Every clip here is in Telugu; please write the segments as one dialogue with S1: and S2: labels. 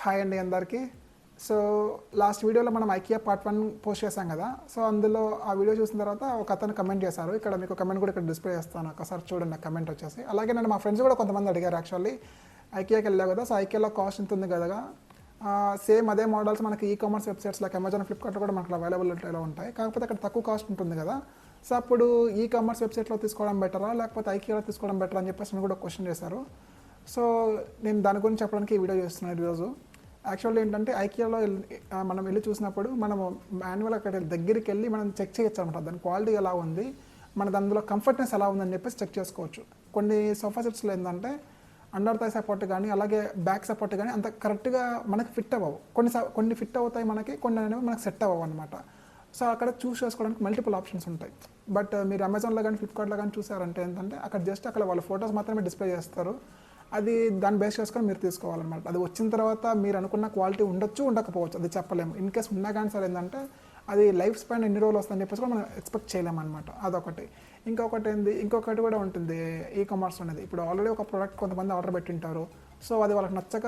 S1: హాయ్ అండి అందరికీ. సో లాస్ట్ వీడియోలో మనం ఐకియా పార్ట్ 1 పోస్ట్ చేశాం కదా. సో అందులో ఆ వీడియో చూసిన తర్వాత ఒక అతను కమెంట్ చేశారు. ఇక్కడ మీకు కమెంట్ కూడా ఇక్కడ డిస్ప్లే చేస్తాను, ఒకసారి చూడండి ఆ కమెంట్ వచ్చేసి. అలాగే నేను మా ఫ్రెండ్స్ కూడా కొంతమంది అడిగారు యాక్చువల్లీ, ఐకియాకి వెళ్ళావు కదా, సో ఐకియాలో కాస్ట్ ఎంత ఉంది కదా, సేమ్ అదే మోడల్స్ మనకి e commerce websites like Amazon, ఫ్లిప్కార్ట్లో కూడా మనకు అవైలబిలిటీలో ఉంటాయి. కాకపోతే అక్కడ తక్కువ కాస్ట్ ఉంటుంది కదా. సో అప్పుడు ఈ కామర్స్ వెబ్సైట్లో తీసుకోవడం బెటరా లేకపోతే ఐకియాలో తీసుకోవడం బెటర్ అని చెప్పేసి కూడా క్వశ్చన్ చేశారు. సో నేను దాని గురించి చెప్పడానికి ఈ వీడియో చేస్తున్నాను ఈరోజు. యాక్చువల్లీ ఏంటంటే ఐకియాలో మనం వెళ్ళి చూసినప్పుడు మనము మాన్యువల్ అక్కడ దగ్గరికి వెళ్ళి మనం చెక్ చేయొచ్చు అనమాట, దాని క్వాలిటీ ఎలా ఉంది, మన దానిలో కంఫర్ట్నెస్ ఎలా ఉందని చెప్పేసి చెక్ చేసుకోవచ్చు. కొన్ని సోఫా సెట్స్లో ఏంటంటే అండర్ థై సపోర్ట్ కానీ అలాగే బ్యాక్ సపోర్ట్ కానీ అంత కరెక్ట్గా మనకి ఫిట్ అవ్వవు. కొన్ని ఫిట్ అవుతాయి మనకి, కొన్ని అనేవి మనకి సెట్ అవ్వవు అనమాట. సో అక్కడ చూస్ చేసుకోవడానికి మల్టిపుల్ ఆప్షన్స్ ఉంటాయి. బట్ మీరు అమెజాన్లో కానీ ఫ్లిప్కార్ట్లో కానీ చూసారంటే ఏంటంటే అక్కడ జస్ట్ అక్కడ వాళ్ళ ఫొటోస్ మాత్రమే డిస్ప్లే చేస్తారు. అది దాన్ని బేస్ చేసుకొని మీరు తీసుకోవాలన్నమాట. అది వచ్చిన తర్వాత మీరు అనుకున్న క్వాలిటీ ఉండొచ్చు, ఉండకపోవచ్చు, అది చెప్పలేము. ఇన్ కేస్ ఉన్నా కానీ సరే ఏంటంటే అది లైఫ్ స్పాన్ ఎన్ని రోజులు వస్తుందని చెప్పేసి కూడా మనం ఎక్స్పెక్ట్ చేయలేము అనమాట. అదొకటి. ఇంకొకటి కూడా ఉంటుంది ఈ కామర్స్ అనేది. ఇప్పుడు ఆల్రెడీ ఒక ప్రోడక్ట్ కొంతమంది ఆర్డర్ పెట్టింటారు. సో అది వాళ్ళకి నచ్చక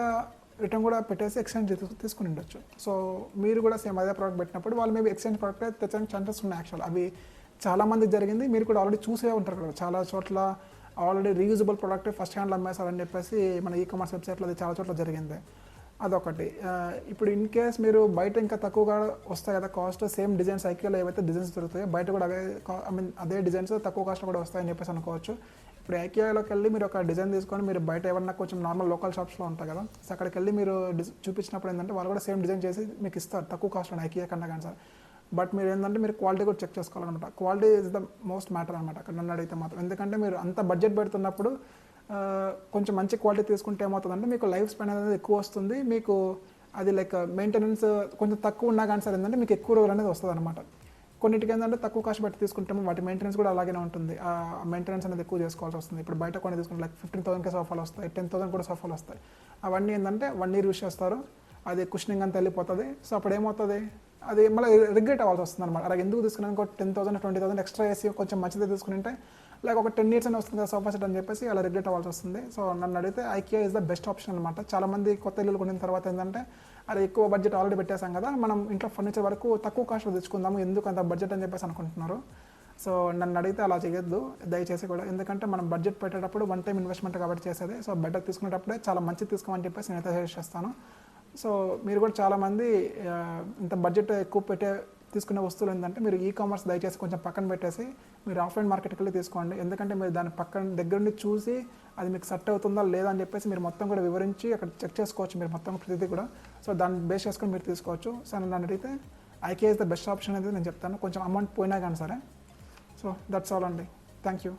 S1: రిటర్న్ కూడా పెట్టేసి ఎక్స్చేంజ్ తీసుకుని ఉండొచ్చు. సో మీరు కూడా సేమ్ అదే ప్రోడక్ట్ పెట్టినప్పుడు వాళ్ళు మేబీ ఎక్స్చేంజ్ ప్రోడక్ట్ తెచ్చడానికి ఛాన్సెస్ ఉన్నాయి. యాక్చువల్ అవి చాలామందికి జరిగింది, మీరు కూడా ఆల్రెడీ చూసే ఉంటారు కదా. చాలా చోట్ల ఆల్రెడీ రీయూజబుల్ ప్రోడక్ట్ ఫస్ట్ హ్యాండ్లో అమ్మేశారని చెప్పేసి మన ఈ కామర్స్ వెబ్సైట్లో అది చాలా చోట్ల జరిగింది. అదొకటి. ఇప్పుడు ఇన్ కేస్ మీరు బయట ఇంకా తక్కువగా వస్తాయి కదా కాస్ట్, సేమ్ డిజైన్స్ ఐకియాలో ఏవైతే డిజైన్స్ దొరుకుతాయో బయట కూడా అదే డిజైన్స్ తక్కువ కాస్ట్ కూడా వస్తాయని చెప్పేసి అనుకోవచ్చు. ఇప్పుడు ఐకియాలోకి వెళ్ళి మీరు ఒక డిజైన్ తీసుకొని మీరు బయట ఏమన్నా కొంచెం నార్మల్ లోకల్ షాప్స్లో ఉంటాయి కదా, సో అక్కడికి వెళ్ళి మీరు చూపించినప్పుడు ఏంటంటే వాళ్ళు కూడా సేమ్ డిజైన్ చేసి మీకు ఇస్తారు తక్కువ కాస్ట్ ఉంది ఐకియా కన్నా కానీ సార్. బట్ మీరు ఏంటంటే మీరు క్వాలిటీ కూడా చెక్ చేసుకోవాలన్నమాట. Quality is the most matter అనమాట అక్కడ నన్ను అడిగితే మాత్రం. ఎందుకంటే మీరు అంత బడ్జెట్ పెడుతున్నప్పుడు కొంచెం మంచి క్వాలిటీ తీసుకుంటే ఏమవుతుందంటే మీకు లైఫ్ స్పాన్ అనేది ఎక్కువ వస్తుంది. మీకు అది లైక్ మెయింటెనెన్స్ కొంచెం తక్కువ ఉన్నా కానీ సరే ఏంటంటే మీకు ఎక్కువ రోజులు అనేది వస్తుంది అనమాట. కొన్నిటికి ఏంటంటే తక్కువ కాస్ట్ పెట్టి తీసుకుంటాము, వాటి మెయింటెనెన్స్ కూడా అలాగే ఉంటుంది. ఆ మెయింటెనెన్స్ అనేది ఎక్కువ చేసుకోవాల్సి వస్తుంది. ఇప్పుడు బయట కొన్ని తీసుకుంటే లైక్ 15,000కే సోఫాలు వస్తాయి, 10,000 కూడా సోఫాలు వస్తాయి. అవన్నీ ఏంటంటే 1 year యూస్ చేస్తారు, అది కుషనింగ్ అంతా వెళ్ళిపోతుంది. సో అప్పుడు ఏమవుతుంది, అది మళ్ళీ రిగ్రెట్ అవ్వాల్సి వస్తుంది అనమాట. అలాగే ఎందుకు తీసుకున్నాను, ఇంకో 10,000 20,000 ఎక్స్ట్రా వేసి కొంచెం మంచిది తీసుకుంటే లైక్ ఒక 10 years అని వస్తుంది సోఫా సెట్ అని చెప్పేసి అలా రిగ్రెట్ అవ్వాల్సి వస్తుంది. సో నన్ను అడిగితే IKEA is the best option అనమాట. చాలామంది కొత్త ఇల్లు కొనిన తర్వాత ఏంటంటే అది ఎక్కువ బడ్జెట్ ఆల్రెడీ పెట్టేసాం కదా, మనం ఇంట్లో ఫర్నిచర్ వరకు తక్కువ కాస్ట్లో తెచ్చుకుందాము, ఎందుకు అంత బడ్జెట్ అని చెప్పేసి అనుకుంటున్నారు. సో నన్ను అడిగితే అలా చేయొద్దు దయచేసి కూడా. ఎందుకంటే మనం బడ్జెట్ పెట్టేటప్పుడు వన్ టైం ఇన్వెస్ట్మెంట్ కాబట్టి చేసేది. సో బెటర్ తీసుకునేటప్పుడే చాలా మంచిది తీసుకోమని చెప్పేసి నేనైతే సజెస్ట్ చేస్తాను. సో మీరు కూడా చాలామంది ఇంత బడ్జెట్ ఎక్కువ తీసుకునే వస్తువులు ఏంటంటే మీరు ఈ కామర్స్ దయచేసి కొంచెం పక్కన పెట్టేసి మీరు ఆఫ్లైన్ మార్కెట్కి వెళ్ళి తీసుకోండి. ఎందుకంటే మీరు దాని పక్కన దగ్గర నుండి చూసి అది మీకు సెట్ అవుతుందా లేదా అని చెప్పేసి మీరు మొత్తం కూడా వివరించి అక్కడ చెక్ చేసుకోవచ్చు మీరు మొత్తం ప్రతిదీ కూడా. సో దాన్ని బేస్ చేసుకొని మీరు తీసుకోవచ్చు. సో నన్ను అడిగితే IKEA is the best option అనేది నేను చెప్తాను, కొంచెం అమౌంట్ పోయినా కానీ సరే. సో దట్స్ ఆల్ అండి. Thank you.